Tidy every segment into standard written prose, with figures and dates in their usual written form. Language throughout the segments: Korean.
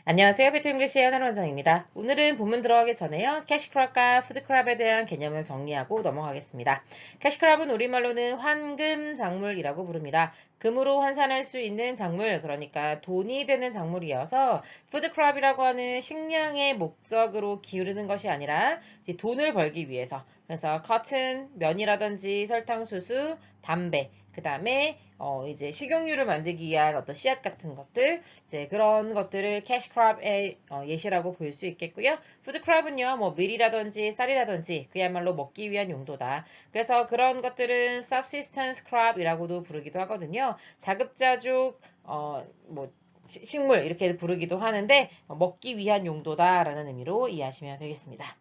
안녕하세요. 비트잉글리시의 하나 원장입니다. 오늘은 본문 들어가기 전에요. 캐시크랍과 푸드크랍에 대한 개념을 정리하고 넘어가겠습니다. 캐시크랍은 우리말로는 환금 작물이라고 부릅니다. 금으로 환산할 수 있는 작물, 그러니까 돈이 되는 작물이어서 푸드크랍이라고 하는 식량의 목적으로 기르는 것이 아니라 돈을 벌기 위해서, 그래서 커튼, 면이라든지 설탕수수, 담배, 그 다음에 이제 식용유를 만들기 위한 어떤 씨앗 같은 것들, 이제 그런 것들을 캐시크랍의 예시라고 볼 수 있겠고요. 푸드크랍은요, 뭐 밀이라든지 쌀이라든지 그야말로 먹기 위한 용도다. 그래서 그런 것들은 subsistence crop이라고도 부르기도 하거든요. 자급자족 뭐 식물 이렇게 부르기도 하는데 먹기 위한 용도다라는 의미로 이해하시면 되겠습니다.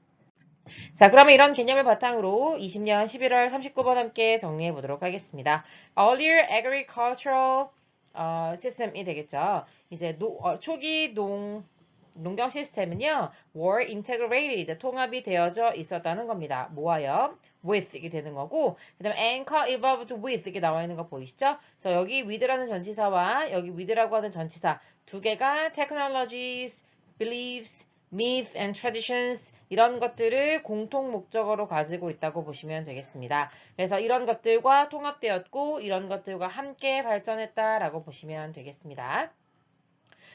자, 그러면 이런 개념을 바탕으로 20년 11월 39번 함께 정리해 보도록 하겠습니다. Earlier agricultural system이 되겠죠. 이제 초기 농경 시스템은요, were integrated, 통합이 되어져 있었다는 겁니다. 모아요. with 이게 되는 거고, 그 다음에 anchor evolved with 이게 나와 있는 거 보이시죠? 그래서 여기 with라는 전치사와 여기 with라고 하는 전치사 두 개가 technologies, beliefs, myth and traditions 이런 것들을 공통 목적어로 가지고 있다고 보시면 되겠습니다. 그래서 이런 것들과 통합되었고 이런 것들과 함께 발전했다라고 보시면 되겠습니다.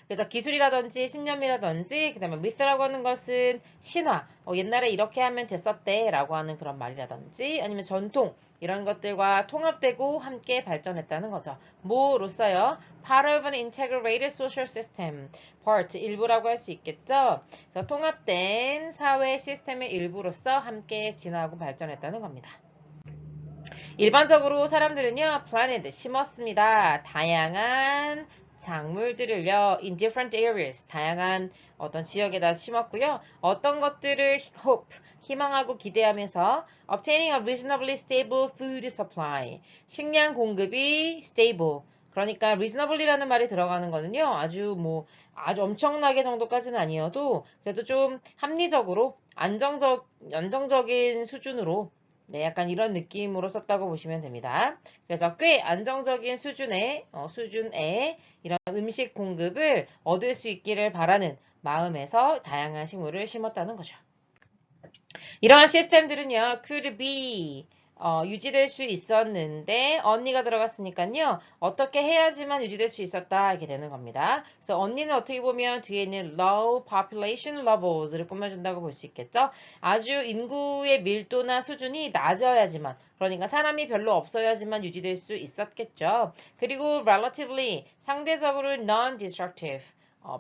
그래서 기술이라든지 신념이라든지 그다음에 myth라고 하는 것은 신화, 옛날에 이렇게 하면 됐었대 라고 하는 그런 말이라든지 아니면 전통 이런 것들과 통합되고 함께 발전했다는 거죠. 뭐로써요? Part of an integrated social system. part 일부라고 할 수 있겠죠. 그래서 통합된 사회 시스템의 일부로서 함께 진화하고 발전했다는 겁니다. 일반적으로 사람들은요, planted, 심었습니다. 다양한 작물들을요, in different areas, 다양한 어떤 지역에다 심었고요. 어떤 것들을 hope, 희망하고 기대하면서 obtaining a reasonably stable food supply, 식량 공급이 stable, 그러니까 reasonably라는 말이 들어가는 거는요, 아주 엄청나게 정도까지는 아니어도 그래도 좀 합리적으로 안정적인 수준으로 네, 약간 이런 느낌으로 썼다고 보시면 됩니다. 그래서 꽤 안정적인 수준의 이런 음식 공급을 얻을 수 있기를 바라는 마음에서 다양한 식물을 심었다는 거죠. 이러한 시스템들은요, could be 유지될 수 있었는데 언니가 들어갔으니까요. 어떻게 해야지만 유지될 수 있었다 이렇게 되는 겁니다. 그래서 언니는 어떻게 보면 뒤에 있는 low population levels를 꾸며준다고 볼 수 있겠죠. 아주 인구의 밀도나 수준이 낮아야지만 그러니까 사람이 별로 없어야지만 유지될 수 있었겠죠. 그리고 relatively 상대적으로 non-destructive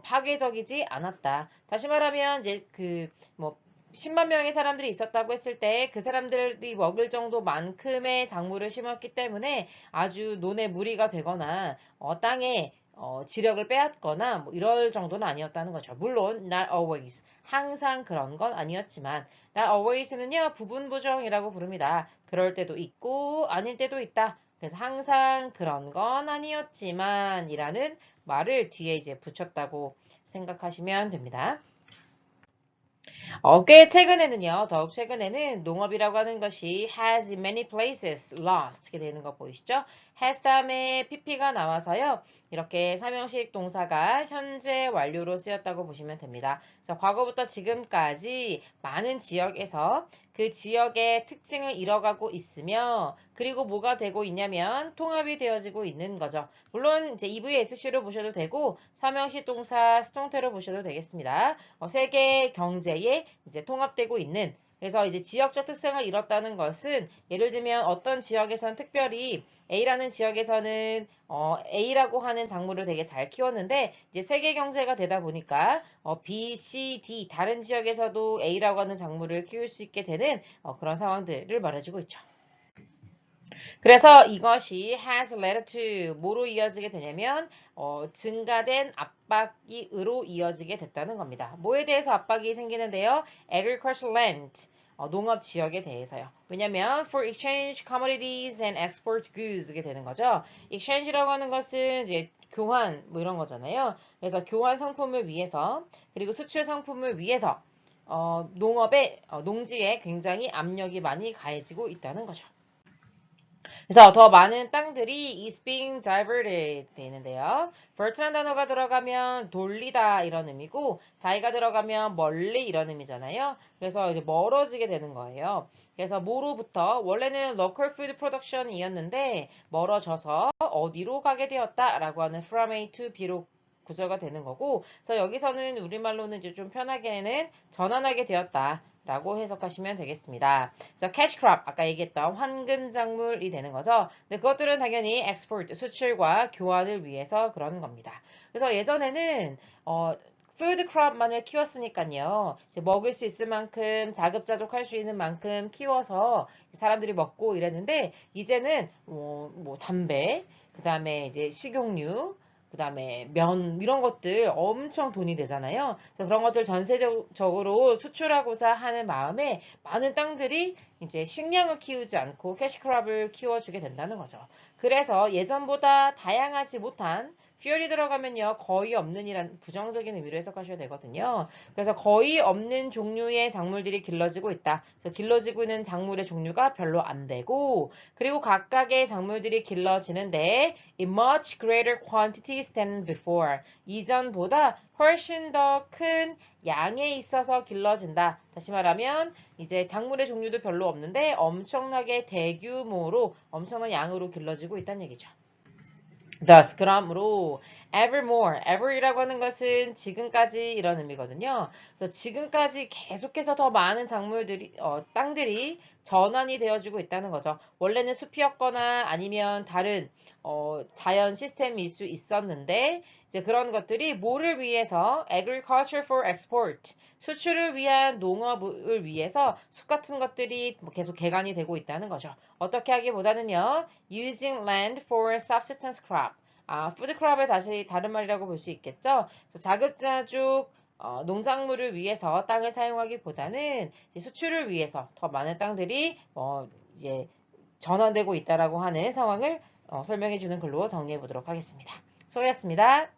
파괴적이지 않았다. 다시 말하면 이제 뭐 10만 명의 사람들이 있었다고 했을 때 그 사람들이 먹을 정도만큼의 작물을 심었기 때문에 아주 논에 무리가 되거나 땅에 지력을 빼앗거나 뭐 이럴 정도는 아니었다는 거죠. 물론 not always 항상 그런 건 아니었지만 not always는요 부분부정이라고 부릅니다. 그럴 때도 있고 아닐 때도 있다. 그래서 항상 그런 건 아니었지만 이라는 말을 뒤에 이제 붙였다고 생각하시면 됩니다. 꽤 최근에는요, 더욱 최근에는 농업이라고 하는 것이 has in many places lost 이렇게 되는 거 보이시죠? has 다음에 pp가 나와서요, 이렇게 삼형식 동사가 현재 완료로 쓰였다고 보시면 됩니다. 그래서 과거부터 지금까지 많은 지역에서 그 지역의 특징을 잃어가고 있으며, 그리고 뭐가 되고 있냐면 통합이 되어지고 있는 거죠. 물론 이제 EVSC로 보셔도 되고, 삼형식 동사 수동태로 보셔도 되겠습니다. 세계 경제에 이제 통합되고 있는 그래서 이제 지역적 특성을 잃었다는 것은 예를 들면 어떤 지역에서는 특별히 A라는 지역에서는 A라고 하는 작물을 되게 잘 키웠는데 이제 세계 경제가 되다 보니까 B, C, D 다른 지역에서도 A라고 하는 작물을 키울 수 있게 되는 그런 상황들을 말해주고 있죠. 그래서 이것이 has led to 뭐로 이어지게 되냐면 증가된 압박으로 이어지게 됐다는 겁니다. 뭐에 대해서 압박이 생기는데요? agricultural land, 농업 지역에 대해서요. 왜냐면 for exchange commodities and export goods게 되는 거죠. exchange라고 하는 것은 이제 교환 뭐 이런 거잖아요. 그래서 교환 상품을 위해서 그리고 수출 상품을 위해서 농지에 굉장히 압력이 많이 가해지고 있다는 거죠. 그래서 더 많은 땅들이 is being diverted 돼 있는데요. divert라는 단어가 들어가면 돌리다 이런 의미고 die가 들어가면 멀리 이런 의미잖아요. 그래서 이제 멀어지게 되는 거예요. 그래서 뭐로부터 원래는 local food production이었는데 멀어져서 어디로 가게 되었다라고 하는 from A to B로 구조가 되는 거고, 그래서 여기서는 우리말로는 이제 좀 편하게는 전환하게 되었다. 라고 해석하시면 되겠습니다. 그래서 cash crop, 아까 얘기했던 황금 작물이 되는 거죠. 근데 그것들은 당연히 export, 수출과 교환을 위해서 그런 겁니다. 그래서 예전에는 food crop만을 키웠으니까요. 이제 먹을 수 있을 만큼 자급자족할 수 있는 만큼 키워서 사람들이 먹고 이랬는데 이제는 뭐 담배, 그 다음에 이제 식용유, 그 다음에 면 이런 것들 엄청 돈이 되잖아요. 그래서 그런 것들 전세적으로 수출하고자 하는 마음에 많은 땅들이 이제 식량을 키우지 않고 캐시크롭을 키워주게 된다는 거죠. 그래서 예전보다 다양하지 못한 fuel이 들어가면요 거의 없는 이란 부정적인 의미로 해석하셔야 되거든요. 그래서 거의 없는 종류의 작물들이 길러지고 있다. 그래서 길러지고 있는 작물의 종류가 별로 안 되고, 그리고 각각의 작물들이 길러지는데 in much greater quantities than before. 이전보다 훨씬 더 큰 양에 있어서 길러진다. 다시 말하면 이제 작물의 종류도 별로 없는데 엄청나게 대규모로 엄청난 양으로 길러지고 있다는 얘기죠. Thus, 그러므로 evermore, ever이라고 하는 것은 지금까지 이런 의미거든요. 그래서 지금까지 계속해서 더 많은 작물들이, 땅들이 전환이 되어지고 있다는 거죠. 원래는 숲이었거나 아니면 다른 자연 시스템일 수 있었는데 이제 그런 것들이 뭐를 위해서 agriculture for export, 수출을 위한 농업을 위해서 숲 같은 것들이 계속 개간이 되고 있다는 거죠. 어떻게 하기보다는요, using land for subsistence crop. 푸드 크롭의 다시 다른 말이라고 볼 수 있겠죠. 그래서 자급자족 농작물을 위해서 땅을 사용하기보다는 수출을 위해서 더 많은 땅들이 이제 전환되고 있다라고 하는 상황을 설명해 주는 글로 정리해 보도록 하겠습니다. 수고하셨습니다.